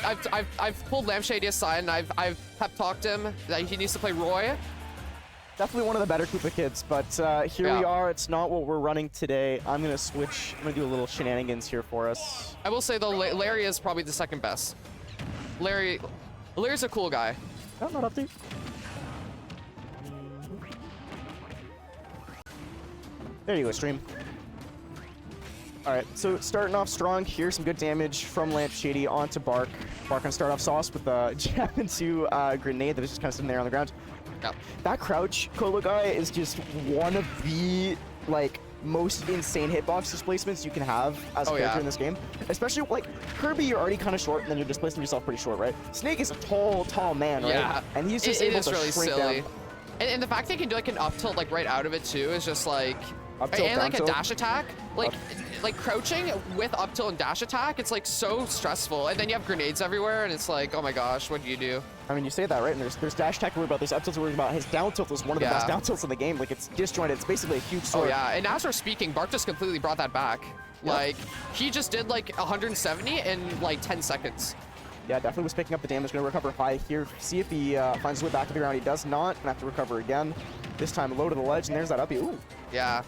I've pulled LampShady aside and I've pep talked him that he needs to play Roy. Definitely one of the better Koopa kids, but here we are. It's not what we're running today. I'm gonna switch. I'm gonna do a little shenanigans here for us. I will say though, Larry is probably the second best. Larry's a cool guy. Oh, not update. There you go, stream. Alright, so starting off strong here, some good damage from LampShady onto Barc. Barc gonna start off sauce with a jab into a grenade that was just kind of sitting there on the ground. Yep. That crouch Colo guy is just one of the, like, most insane hitbox displacements you can have as a character in this game. Especially, like, Kirby, you're already kind of short, and then you're displacing yourself pretty short, right? Snake is a tall man, right? Yeah. And he's just able to really shrink silly. down. And the fact they can do like an up tilt like right out of it too is just like... Up tilt, and like down a tilt. dash attack, like crouching with up tilt and dash attack, it's like so stressful. And then you have grenades everywhere, and it's like, oh my gosh, what do you do? I mean, you say that, right? And there's dash attack to worry about, there's up tilt to worry about. His down tilt is one of the best down tilts in the game. Like, it's disjointed. It's basically a huge sword. Oh yeah, and as we're speaking, Barc just completely brought that back. Like, he just did like 170 in like 10 seconds. Yeah, definitely was picking up the damage. Gonna recover high here. See if he finds his way back to the ground. He does not. Gonna have to recover again. This time low to the ledge, and there's that uppy. Ooh. Yeah.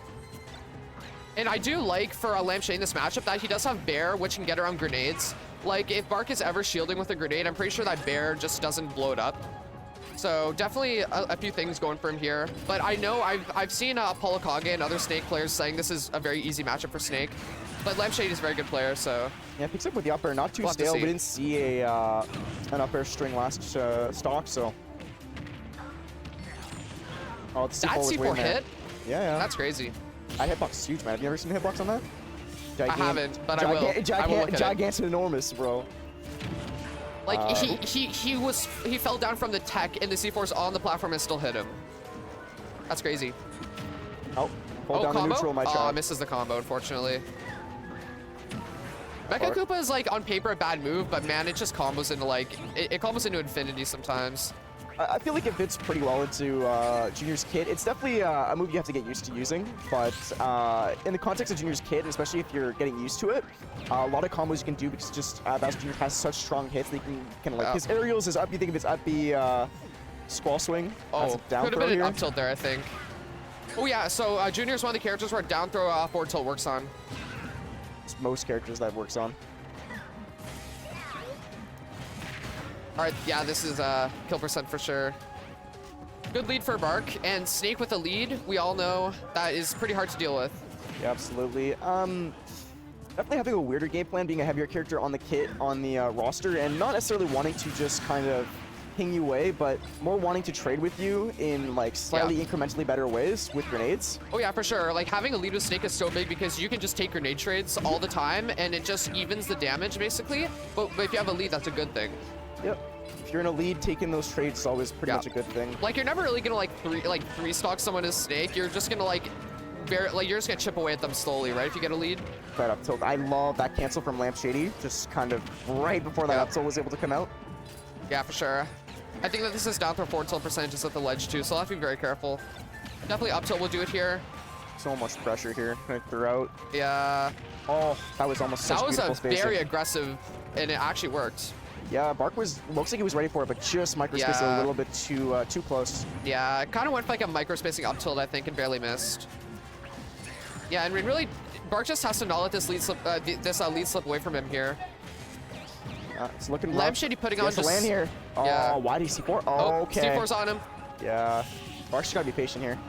And I do like for a LampShady in this matchup that he does have Bear, which can get around grenades. Like, if Barc is ever shielding with a grenade, I'm pretty sure that Bear just doesn't blow it up. So definitely a few things going for him here. But I know I've seen Apollo Kage and other Snake players saying this is a very easy matchup for Snake. But LampShady is a very good player, so... Yeah, picks up with the up air. Not too stale. We didn't see an up air string last stock, so... Oh, the C4 that C4 hit? Yeah. That's crazy. That hitbox is huge, man. Have you ever seen a hitbox on that? I haven't, but I will. I will look at gigantic, enormous, bro. Like, he fell down from the tech, and the C4's on the platform and still hit him. That's crazy. Oh, hold down combo? the neutral, my child. Misses the combo, unfortunately. Mecha Koopa is, like, on paper a bad move, but man, it just combos into, like, it combos into infinity sometimes. I feel like it fits pretty well into Junior's kit. It's definitely a move you have to get used to using, but in the context of Junior's kit, especially if you're getting used to it, a lot of combos you can do because just Bowser Jr. has such strong hits that you can like his aerials is up. You think of his up B squall swing. Oh, could have been an up tilt there, I think. Oh yeah, so Junior is one of the characters where down throw forward tilt works on. It's most characters that works on. All right, yeah, this is kill percent for sure. Good lead for Barc, and Snake with a lead, we all know that is pretty hard to deal with. Yeah, absolutely. Definitely having a weirder game plan, being a heavier character on the kit, on the roster, and not necessarily wanting to just kind of ping you away, but more wanting to trade with you in like slightly incrementally better ways with grenades. Oh yeah, for sure. Like having a lead with Snake is so big because you can just take grenade trades all the time, and it just evens the damage basically. But if you have a lead, that's a good thing. Yep. If you're in a lead, taking those trades is always pretty much a good thing. Like you're never really gonna like three stock someone as Snake. You're just gonna you're just gonna chip away at them slowly, right? If you get a lead. Right up tilt. I love that cancel from LampShady, just kind of right before that up tilt was able to come out. Yeah, for sure. I think that this is down throw forward tilt percentages at the ledge too, so I'll have to be very careful. Definitely up tilt will do it here. So much pressure here. Throughout. Yeah. Oh, that was almost such beautiful spacing. That was a very aggressive, and it actually worked. Yeah, Barc looks like he was ready for it, but just microspaced a little bit too close. Yeah, it kind of went for like a microspacing up tilt, I think, and barely missed. Yeah, and really, Barc just has to not let this lead slip, lead slip away from him here. It's looking rough. LampShady putting on just land here. Oh, why do you C4? Oh, okay. C4's on him. Yeah, Barc's gotta be patient here.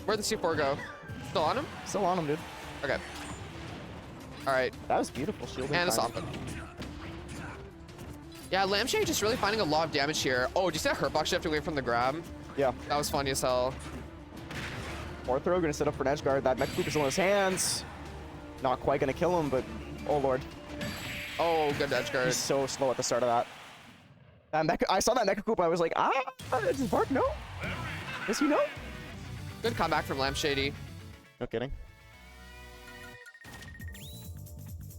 Where'd the C4 go? Still on him? Still on him, dude. Okay. All right. That was beautiful shielding. And a soften. Yeah, LampShady just really finding a lot of damage here. Oh, did you see that hurtbox shift away from the grab? Yeah. That was funny as hell. Fourth throw, gonna set up for an edge guard. That Mecha Koopa is on his hands. Not quite gonna kill him, but oh lord. Oh, good edge guard. He's so slow at the start of that. I saw that Mecha Koopa, I was like, does Barc know? Does he know? Good comeback from LampShady. No kidding.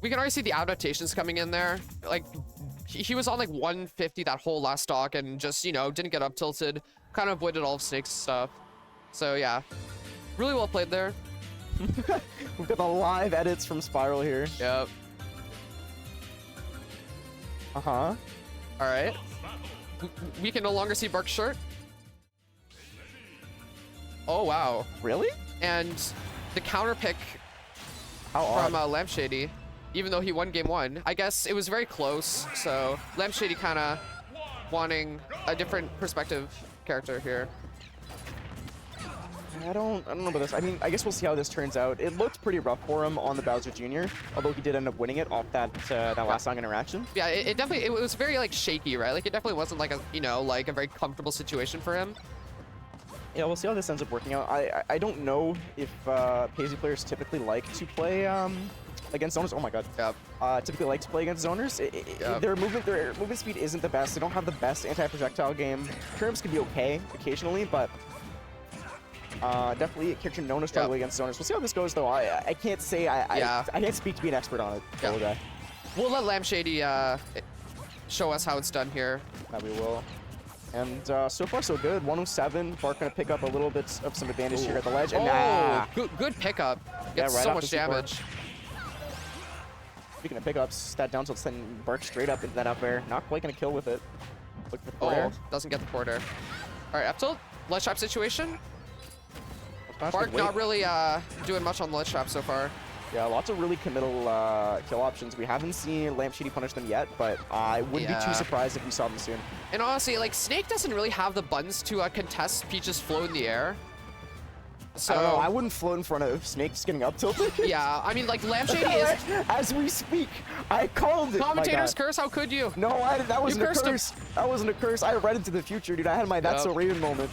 We can already see the adaptations coming in there. Like, he was on like 150 that whole last stock and just, you know, didn't get up tilted. Kind of avoided all of Snake's stuff. So, yeah. Really well played there. We've got the live edits from Spiral here. Yep. Uh-huh. All right. We can no longer see Barc's shirt. Oh, wow. Really? And the counter pick How from odd. LampShady, even though he won game 1. I guess it was very close, so LampShady kind of wanting a different perspective character here. I don't know about this. I mean, I guess we'll see how this turns out. It looked pretty rough for him on the Bowser Jr., although he did end up winning it off that last song interaction. Yeah, it definitely, it was very like shaky, right? Like it definitely wasn't like a, you know, like a very comfortable situation for him. Yeah, we'll see how this ends up working out. I don't know if Paisley players typically like to play against zoners. Oh my god. Yep. Typically like to play against zoners. Their movement speed isn't the best. They don't have the best anti-projectile game. Curves can be okay occasionally, but definitely a character known to struggle against zoners. We'll see how this goes, though. I can't say I can't speak to be an expert on it. Guy. We'll let LampShady show us how it's done here. That we will. And so far so good. 107. Barc gonna pick up a little bit of some advantage here at the ledge. And good pickup. Gets so much damage. Speaking of pickups, that down tilt sending Barc straight up into that up air. Not quite gonna kill with it. Look for the forward air. Doesn't get the forward air. All right, up tilt. Ledge trap situation. Barc not really doing much on the ledge trap so far. Yeah, lots of really committal kill options. We haven't seen LampShady punish them yet, but I wouldn't be too surprised if we saw them soon. And honestly, like, Snake doesn't really have the buttons to contest Peach's flow in the air. So I don't know, I wouldn't float in front of Snake's getting up tilted. Yeah, I mean, like, LampShady is... As we speak, I called it. Commentator's curse, how could you? No, that wasn't a curse. That wasn't a curse. I read into the future, dude. I had my That's So Raven moment.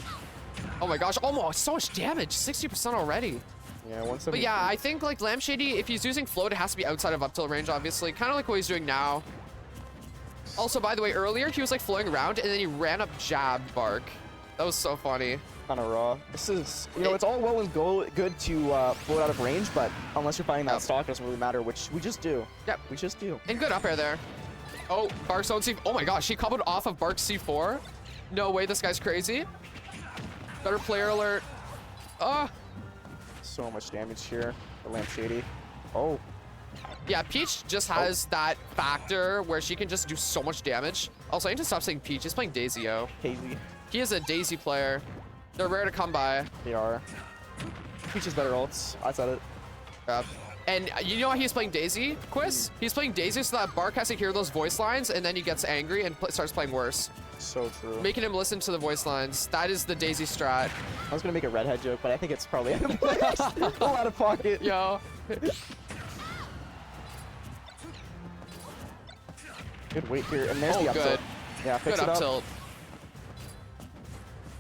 Oh my gosh, almost so much damage, 60% already. Yeah, 170. But yeah, I think like LampShady, if he's using float, it has to be outside of up tilt range, obviously. Kind of like what he's doing now. Also, by the way, earlier he was like flowing around and then he ran up jab Barc. That was so funny. Kind of raw. This is, you know, it's all well and good to float out of range, but unless you're fighting that stock, it doesn't really matter, which we just do. Yep. We just do. And good up air there. Oh, Barc's own C. Oh my gosh, he comboed off of Barc's C4. No way, this guy's crazy. Better player alert. So much damage here for LampShady. Oh. Yeah, Peach just has that factor where she can just do so much damage. Also, I need to stop saying Peach. He's playing Dasiy. Hazy. He is a Dasiy player. They're rare to come by. They are. Peach has better ults. I said it. And you know how he's playing Dasiy, Quiz? He's playing Dasiy so that Barc has to hear those voice lines, and then he gets angry and starts playing worse. So true. Making him listen to the voice lines. That is the Dasiy strat. I was gonna make a redhead joke, but I think it's probably out of place. A lot of pocket. Yo. Good weight here, and there's the up tilt. Yeah, fix good it up up. tilt.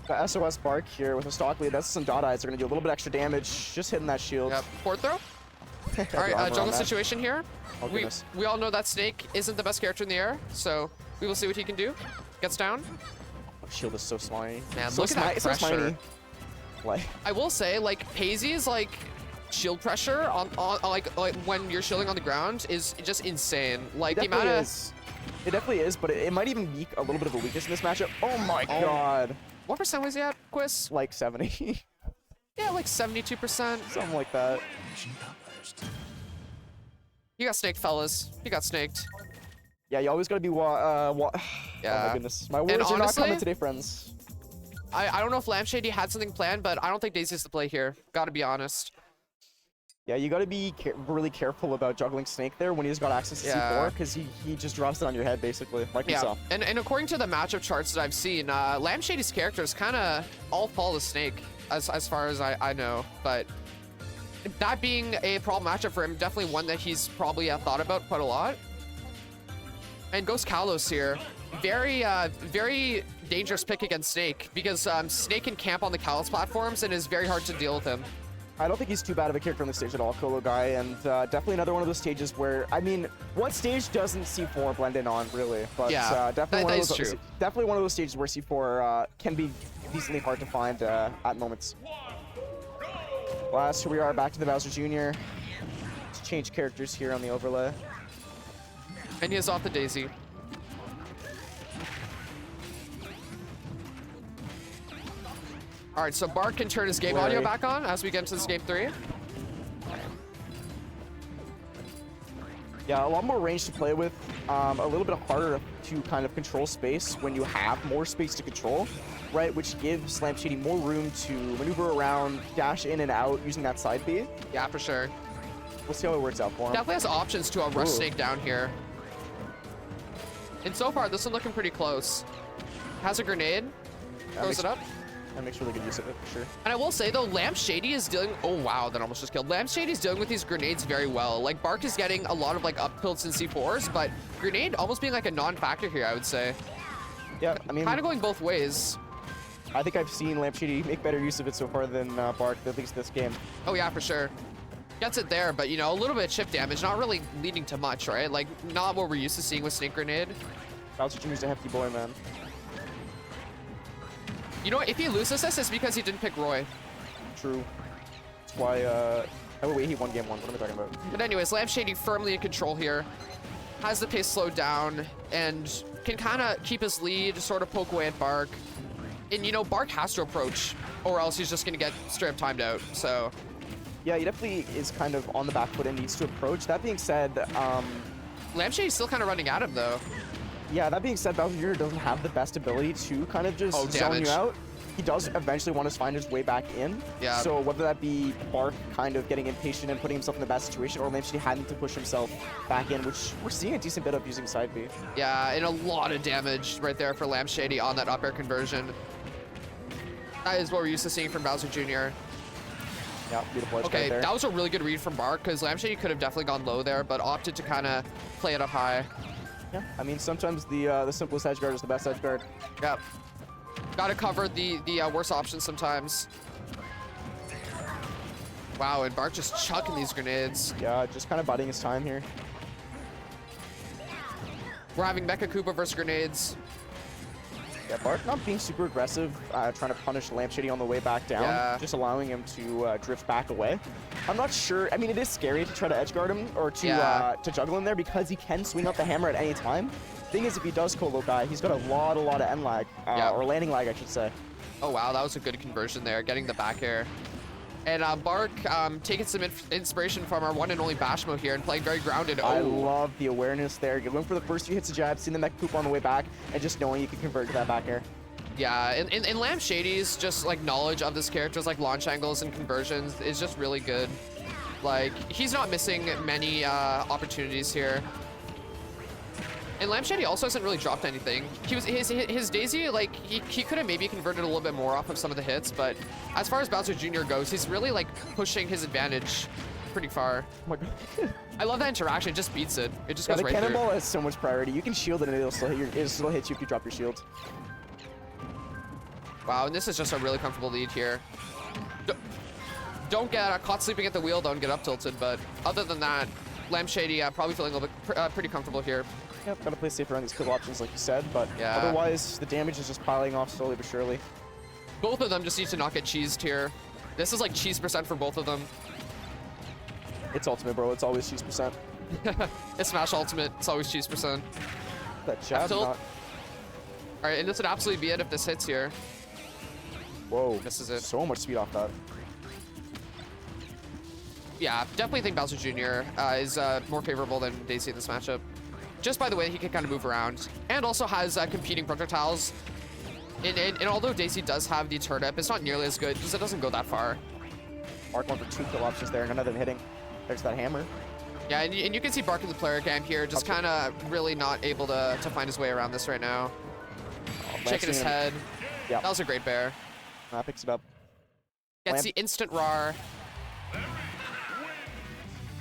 The SOS Barc here with a stock lead. That's some dot eyes. They're gonna do a little bit extra damage, just hitting that shield. Yep. Forward throw. All right, jungle situation here. Oh, we all know that Snake isn't the best character in the air, so we will see what he can do. Gets down. Oh, shield is so slimy. Man, so look at that pressure. So slimy. Like, I will say, like, Paisley's like shield pressure on like when you're shielding on the ground is just insane. Like the amount of it definitely is, but it might even be a little bit of a weakness in this matchup. Oh my god. What percent was he at, Quiz? Like 70. Yeah, like 72%. Something like that. You got snaked, fellas. You got snaked. Yeah, you always gotta be yeah. Oh my goodness. My words are not coming today, friends. I don't know if LampShady had something planned, but I don't think Daisy's the play here. Gotta be honest. Yeah, you gotta be really careful about juggling Snake there when he's got access to C4, because he just drops it on your head, basically, like we saw. And according to the matchup charts that I've seen, LampShady's characters kind of all fall to Snake, as far as I know. But that being a problem matchup for him, definitely one that he's probably thought about quite a lot. And Ghost Kalos here. Very dangerous pick against Snake, because Snake can camp on the Kalos platforms and is very hard to deal with him. I don't think he's too bad of a character on the stage at all, Colo Guy, and definitely another one of those stages where, I mean, what stage doesn't C4 blend in on, really? But yeah, definitely one of those stages where C4 can be decently hard to find at moments. Last, here we are, back to the Bowser Jr. Let's change characters here on the overlay. And he is off the Daisy. All right, so Barc can turn his game audio back on as we get into this game 3. Yeah, a lot more range to play with a little bit harder to kind of control space when you have more space to control, right? Which gives LampShady more room to maneuver around, dash in and out using that side B. Yeah, for sure. We'll see how it works out for him. Definitely has options to rush Ooh. Snake down here. And so far, this one looking pretty close. Has a grenade, throws it up. And makes really good use of it, for sure. And I will say, though, LampShady is dealing... Oh, wow, that almost just killed. LampShady is dealing with these grenades very well. Like, Barc is getting a lot of, like, up tilts and C4s, but grenade almost being, like, a non-factor here, I would say. Yeah, I mean... Kind of going both ways. I think I've seen LampShady make better use of it so far than Barc, at least this game. Oh, yeah, for sure. Gets it there, but, you know, a little bit of chip damage, not really leading to much, right? Like, not what we're used to seeing with Snake Grenade. Bowser Jr.'s a hefty boy, man. You know what? If he loses this, it's because he didn't pick Roy. True. That's why, oh wait, he won game one. What am I talking about? But anyways, LampShady firmly in control here. Has the pace slowed down and can kind of keep his lead, sort of poke away at Barc. And, you know, Barc has to approach, or else he's just going to get straight up timed out, so... Yeah, he definitely is kind of on the back foot and needs to approach. That being said, LampShady's still kind of running at him, though. Yeah, that being said, Bowser Jr. doesn't have the best ability to kind of just zone you out. He does eventually want to find his way back in. Yeah. So whether that be Barc kind of getting impatient and putting himself in the bad situation, or LampShady having to push himself back in, which we're seeing a decent bit of using side B. Yeah, and a lot of damage right there for LampShady on that up air conversion. That is what we're used to seeing from Bowser Jr. Yeah, beautiful edge Okay, there. that was a really good read from Barc, because LampShady could have definitely gone low there, but opted to kind of play it up high. Yeah, I mean, sometimes the simplest edge guard is the best edge guard. Yep. Gotta cover the worst options sometimes. Wow, and Barc just chucking these grenades. Yeah, just kind of biding his time here. We're having Mecha Koopa versus grenades. Yeah, Barc not being super aggressive, trying to punish LampShady on the way back down, Yeah. just allowing him to drift back away. I'm not sure. I mean, it is scary to try to edge guard him or to juggle him there because he can swing out the hammer at any time. Thing is, if he does co-loci, he's got a lot of end lag, or landing lag, I should say. Oh wow, that was a good conversion there, getting the back air. And Barc taking some inspiration from our one and only Bashmo here and playing very grounded. I love the awareness there. You're going for the first few hits of jab, seeing the Mecha Koopa on the way back, and just knowing you can convert to that back air. Yeah, and LampShady's just like knowledge of this character's like launch angles and conversions is just really good. Like, he's not missing many opportunities here. And LampShady also hasn't really dropped anything. His Dasiy, like, he could have maybe converted a little bit more off of some of the hits, but as far as Bowser Jr. goes, he's really, like, pushing his advantage pretty far. Oh my God. I love that interaction. It just beats it. It just goes the right through. cannonball has so much priority. You can shield it and it'll still hit you if you drop your shield. Wow, and this is just a really comfortable lead here. Don't get caught sleeping at the wheel, don't get up tilted, but other than that, LampShady probably feeling a little bit pretty comfortable here. Yep, gotta play safe around these kill options like you said, but Yeah. otherwise the damage is just piling off slowly but surely. Both of them just need to not get cheesed here. This is like cheese % for both of them. It's ultimate, bro. It's always cheese %. It's Smash Ultimate. It's always cheese %. That jab tilt. not... All right, and this would absolutely be it if this hits here. Whoa. This is it. So much speed off that. Yeah, definitely think Bowser Jr. Is more favorable than Dasiy in this matchup. Just by the way, he can kind of move around. And also has competing projectiles. And although Dasiy does have the turnip, it's not nearly as good because it doesn't go that far. Barc going for 2 kill options there, none of them hitting. There's that hammer. Yeah, and you can see Barc in the player cam here, just kind of really not able to find his way around this right now. Shaking his head. Yeah. That was a great bear. That picks it up. Gets the instant RAR.